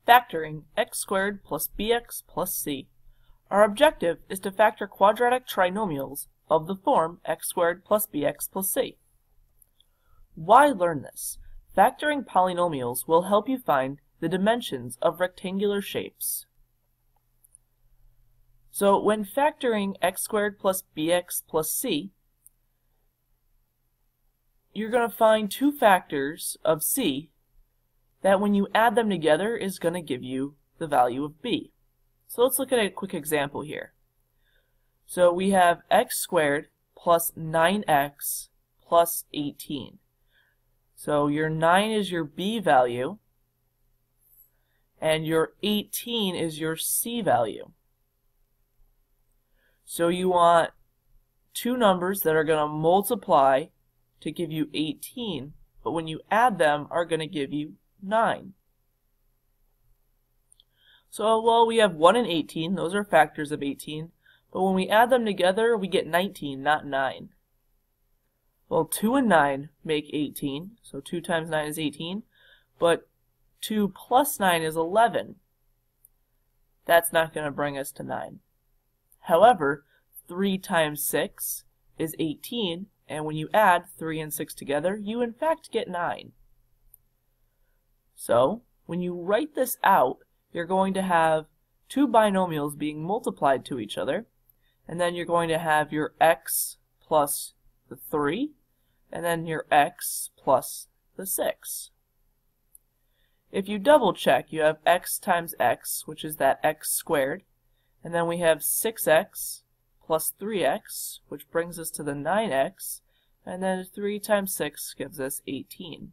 factoring x squared plus bx plus c. Our objective is to factor quadratic trinomials of the form x squared plus bx plus c. Why learn this? Factoring polynomials will help you find the dimensions of rectangular shapes. So when factoring x squared plus bx plus c, you're going to find two factors of c that when you add them together is going to give you the value of b. So let's look at a quick example here. So we have x squared plus 9x plus 18. So your 9 is your b value, and your 18 is your c value. So you want two numbers that are going to multiply to give you 18, but when you add them are going to give you 9. So, well, we have 1 and 18, those are factors of 18, but when we add them together we get 19, not 9. Well, 2 and 9 make 18, so 2 times 9 is 18, but 2 plus 9 is 11. That's not going to bring us to 9. However, 3 times 6 is 18, and when you add 3 and 6 together, you in fact get 9. So, when you write this out, you're going to have two binomials being multiplied to each other, and then you're going to have your x plus the 3, and then your x plus the 6. If you double check, you have x times x, which is that x squared, and then we have 6x plus 3x, which brings us to the 9x, and then 3 times 6 gives us 18.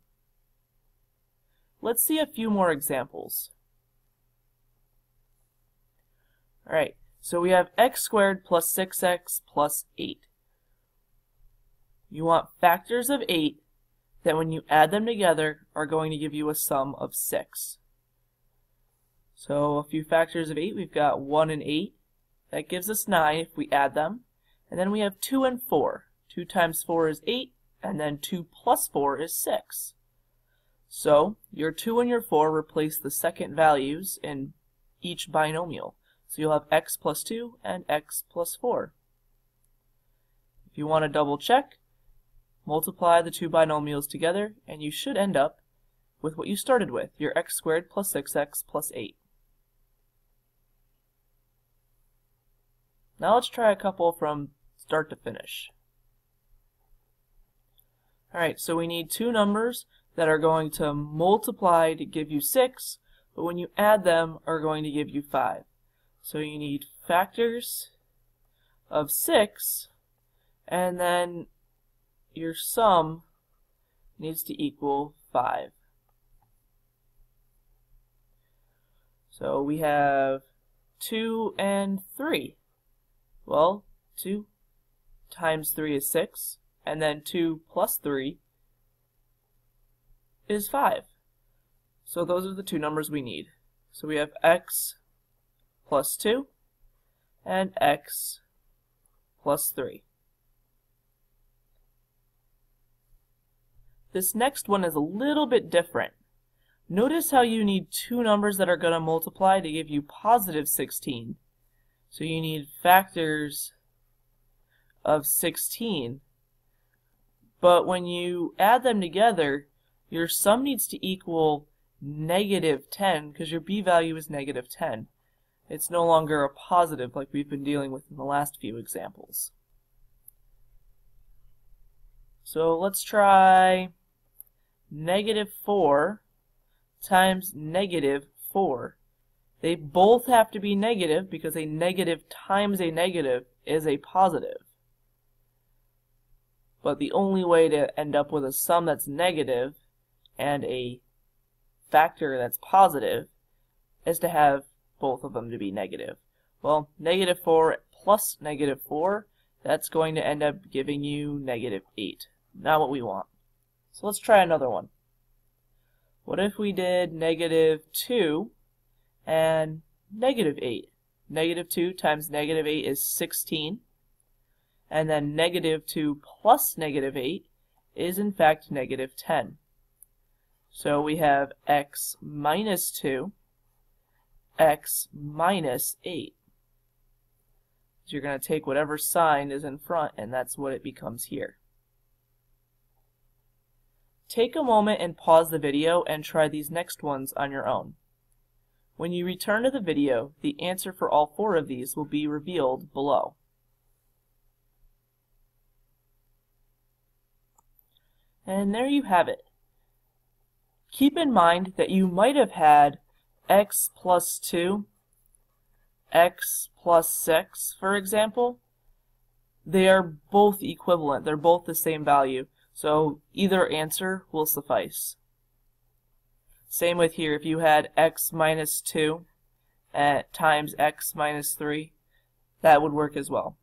Let's see a few more examples. Alright, so we have x squared plus 6x plus 8. You want factors of 8 that when you add them together are going to give you a sum of 6. So a few factors of 8, we've got 1 and 8. That gives us 9 if we add them. And then we have 2 and 4. 2 times 4 is 8, and then 2 plus 4 is 6. So your 2 and your 4 replace the second values in each binomial. So you'll have x plus 2 and x plus 4. If you want to double check, multiply the two binomials together, and you should end up with what you started with, your x squared plus 6x plus 8. Now let's try a couple from start to finish. Alright, so we need two numbers that are going to multiply to give you 6, but when you add them are going to give you 5. So you need factors of 6, and then your sum needs to equal 5. So we have 2 and 3. Well, 2 times 3 is 6, and then 2 plus 3 is 5. So those are the two numbers we need. So we have x plus 2 and x plus 3. This next one is a little bit different. Notice how you need two numbers that are going to multiply to give you positive 16. So you need factors of 16. But when you add them together, your sum needs to equal negative 10 because your b value is negative 10. It's no longer a positive like we've been dealing with in the last few examples. So let's try negative 4 times negative 4. They both have to be negative because a negative times a negative is a positive. But the only way to end up with a sum that's negative and a factor that's positive is to have both of them to be negative. Well, negative 4 plus negative 4, that's going to end up giving you negative 8. Not what we want. So let's try another one. What if we did negative 2 and negative 8? Negative 2 times negative 8 is 16. And then negative 2 plus negative 8 is in fact negative 10. So we have x minus 2 x minus 8. So you're going to take whatever sign is in front, and that's what it becomes here. Take a moment and pause the video and try these next ones on your own. When you return to the video, the answer for all 4 of these will be revealed below. And there you have it. Keep in mind that you might have had x plus 2, x plus 6, for example. They are both equivalent. They're both the same value. So either answer will suffice. Same with here. If you had x minus 2 times x minus 3, that would work as well.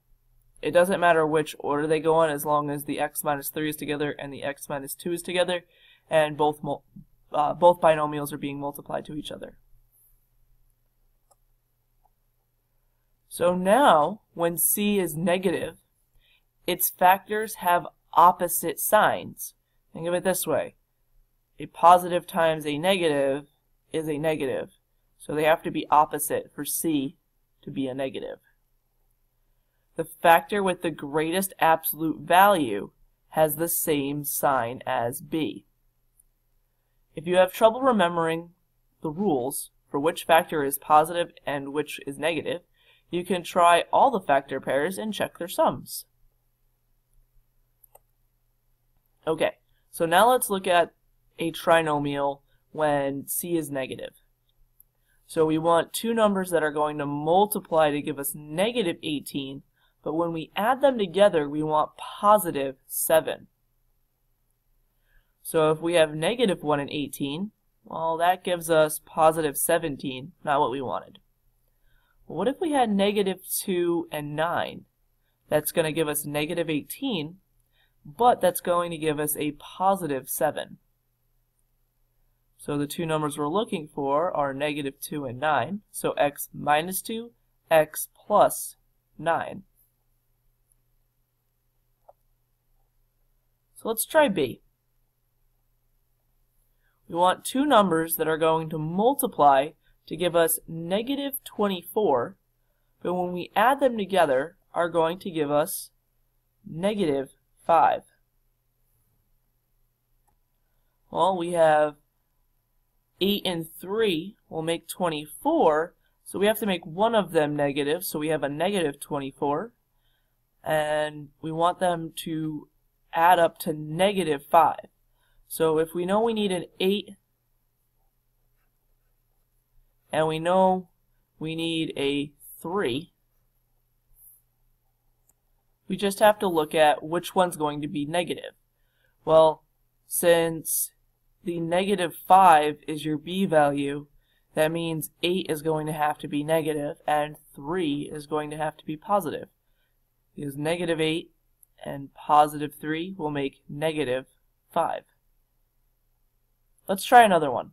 It doesn't matter which order they go in as long as the x minus 3 is together and the x minus 2 is together, and both binomials are being multiplied to each other. So now, when c is negative, its factors have opposite signs. Think of it this way. A positive times a negative is a negative. So they have to be opposite for c to be a negative. The factor with the greatest absolute value has the same sign as b. If you have trouble remembering the rules for which factor is positive and which is negative, you can try all the factor pairs and check their sums. Okay, so now let's look at a trinomial when c is negative. So we want 2 numbers that are going to multiply to give us negative 18, but when we add them together, we want positive 7. So if we have negative 1 and 18, well, that gives us positive 17, not what we wanted. Well, what if we had negative 2 and 9? That's going to give us negative 18, but that's going to give us a positive 7. So the 2 numbers we're looking for are negative 2 and 9, so x minus 2, x plus 9. So let's try b. We want 2 numbers that are going to multiply to give us negative 24, but when we add them together are going to give us negative 5. Well, we have 8 and 3 will make 24, so we have to make one of them negative, so we have a negative 24, and we want them to add up to negative 5. So if we know we need an 8 and we know we need a 3, we just have to look at which one's going to be negative. Well, since the negative 5 is your b value, that means 8 is going to have to be negative and 3 is going to have to be positive. Because negative 8 and positive 3 will make negative 5. Let's try another one.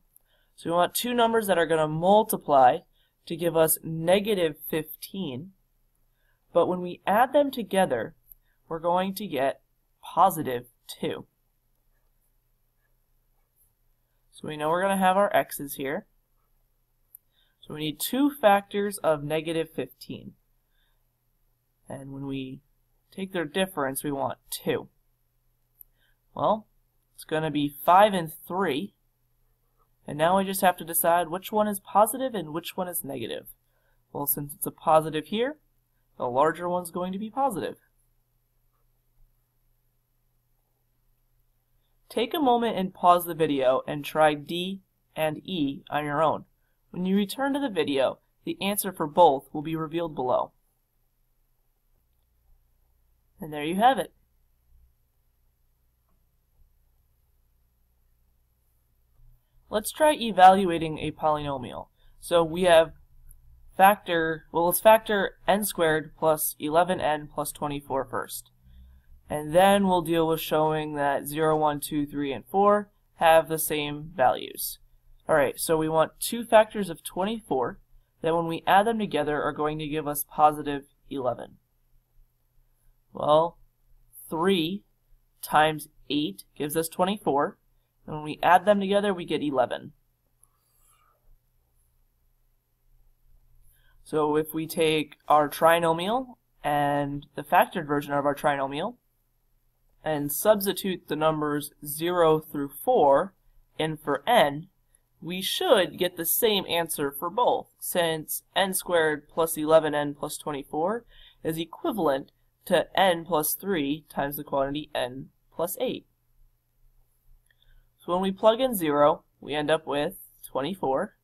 So we want 2 numbers that are going to multiply to give us negative 15, but when we add them together, we're going to get positive 2. So we know we're going to have our x's here. So we need 2 factors of negative 15. And when we take their difference, we want 2. Well, it's going to be 5 and 3. And now we just have to decide which one is positive and which one is negative. Well, since it's a positive here, the larger one's going to be positive. Take a moment and pause the video and try D and E on your own. When you return to the video, the answer for both will be revealed below. And there you have it. Let's try evaluating a polynomial. So we have let's factor n squared plus 11n plus 24 first. And then we'll deal with showing that 0, 1, 2, 3, and 4 have the same values. Alright, so we want 2 factors of 24 that when we add them together are going to give us positive 11. Well, 3 times 8 gives us 24. And when we add them together, we get 11. So if we take our trinomial and the factored version of our trinomial and substitute the numbers 0 through 4 in for n, we should get the same answer for both, since n squared plus 11n plus 24 is equivalent to n plus 3 times the quantity n plus 8. So when we plug in 0, we end up with 24.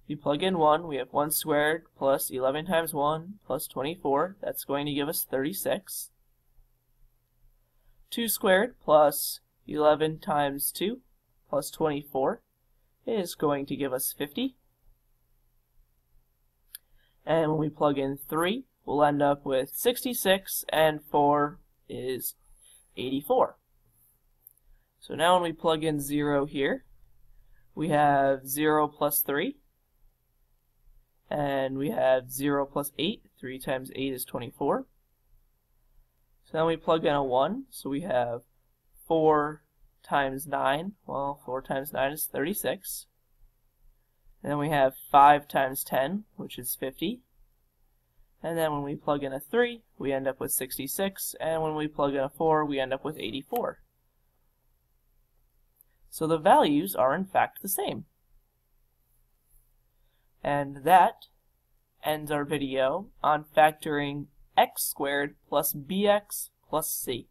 If you plug in 1, we have 1 squared plus 11 times 1 plus 24. That's going to give us 36. 2 squared plus 11 times 2 plus 24 is going to give us 50. And when we plug in 3, we'll end up with 66, and 4 is 84. So now when we plug in 0 here, we have 0 plus 3, and we have 0 plus 8. 3 times 8 is 24. So then we plug in a 1, so we have 4 times 9. Well, 4 times 9 is 36. And then we have 5 times 10, which is 50. And then when we plug in a 3, we end up with 66. And when we plug in a 4, we end up with 84. So the values are in fact the same. And that ends our video on factoring x squared plus bx plus c.